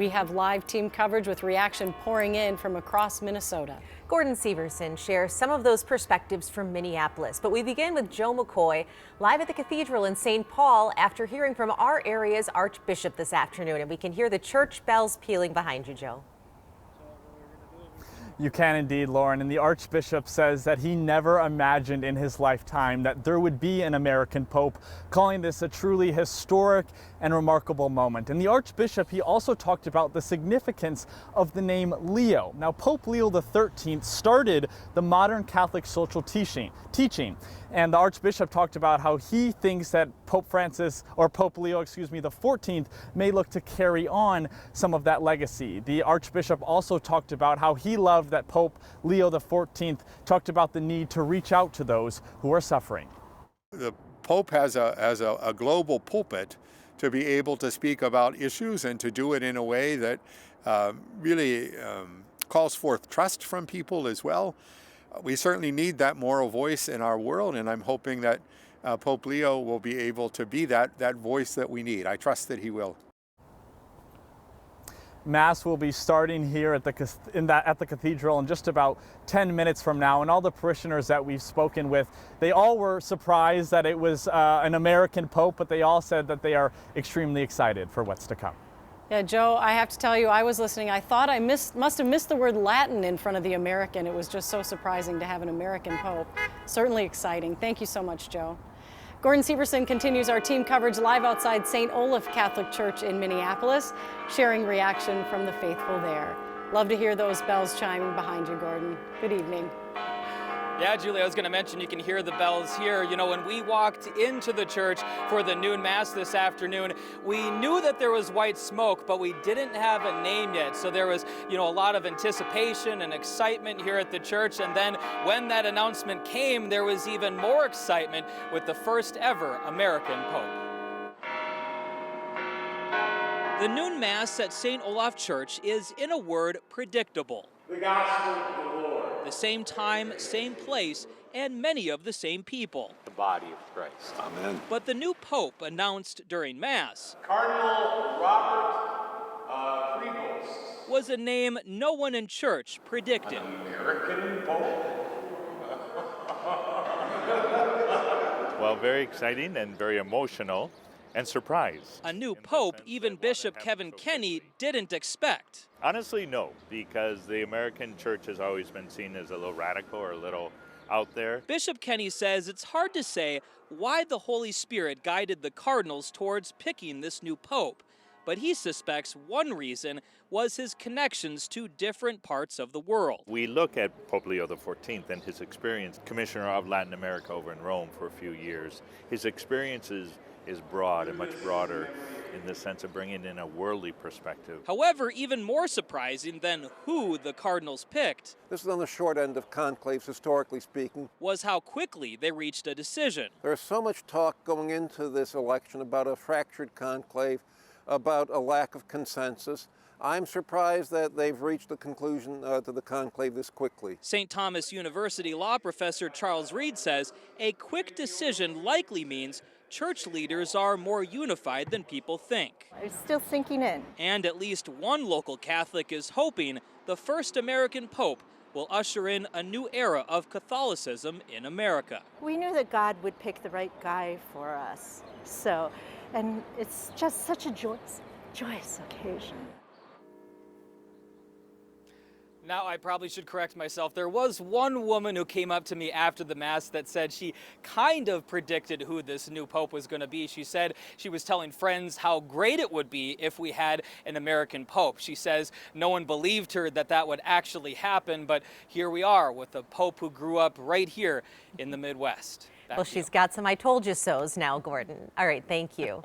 We have live team coverage with reaction pouring in from across Minnesota. Gordon Severson shares some of those perspectives from Minneapolis. But we begin with Joe McCoy live at the cathedral in St. Paul after hearing from our area's Archbishop this afternoon. And we can hear the church bells pealing behind you, Joe. You can indeed, Lauren. And the Archbishop says that he never imagined in his lifetime that there would be an American Pope, calling this a truly historic and remarkable moment. And the Archbishop, he also talked about the significance of the name Leo. Now, Pope Leo XIII started the modern Catholic social teaching. And the Archbishop talked about how he thinks that Pope Leo XIV may look to carry on some of that legacy. The Archbishop also talked about how he loved that Pope Leo XIV talked about the need to reach out to those who are suffering. The Pope has a global pulpit to be able to speak about issues and to do it in a way that really calls forth trust from people as well. We certainly need that moral voice in our world, and I'm hoping that Pope Leo will be able to be that voice that we need. I trust that he will. Mass will be starting here at the cathedral in just about 10 minutes from now, and all the parishioners that we've spoken with, they all were surprised that it was an American Pope, but they all said that they are extremely excited for what's to come. Yeah, Joe, I have to tell you, I was listening. I thought I must have missed the word Latin in front of the American. It was just so surprising to have an American Pope. Certainly exciting. Thank you so much, Joe. Gordon Severson continues our team coverage live outside St. Olaf Catholic Church in Minneapolis, sharing reaction from the faithful there. Love to hear those bells chiming behind you, Gordon. Good evening. Yeah, Julie, I was going to mention you can hear the bells here. You know, when we walked into the church for the noon mass this afternoon, we knew that there was white smoke, but we didn't have a name yet. So there was, a lot of anticipation and excitement here at the church. And then when that announcement came, there was even more excitement with the first ever American Pope. The noon mass at St. Olaf Church is, in a word, predictable. The gospel of the Lord. The same time, same place, and many of the same people. The body of Christ. Amen. But the new pope announced during Mass Cardinal Robert Prevost was a name no one in church predicted. American Pope. Well, very exciting and very emotional and surprised. A new pope even Bishop Kevin Kenney didn't expect. Honestly, no, because the American church has always been seen as a little radical or a little out there. Bishop Kenney says it's hard to say why the Holy Spirit guided the cardinals towards picking this new pope, but he suspects one reason was his connections to different parts of the world. We look at Pope Leo XIV and his experience, commissioner of Latin America over in Rome for a few years. His experience is broad and much broader in the sense of bringing in a worldly perspective. However, even more surprising than who the cardinals picked, this is on the short end of conclaves, historically speaking, was how quickly they reached a decision. There's so much talk going into this election about a fractured conclave, about a lack of consensus. I'm surprised that they've reached a conclusion to the conclave this quickly. St. Thomas University law professor Charles Reed says a quick decision likely means church leaders are more unified than people think. It's still sinking in. And at least one local Catholic is hoping the first American Pope will usher in a new era of Catholicism in America. We knew that God would pick the right guy for us. And it's just such a joyous occasion. Now, I probably should correct myself. There was one woman who came up to me after the Mass that said she kind of predicted who this new Pope was going to be. She said she was telling friends how great it would be if we had an American Pope. She says no one believed her that that would actually happen, but here we are with a Pope who grew up right here in the Midwest. Well, she's got some I told you so's now, Gordon. All right, thank you.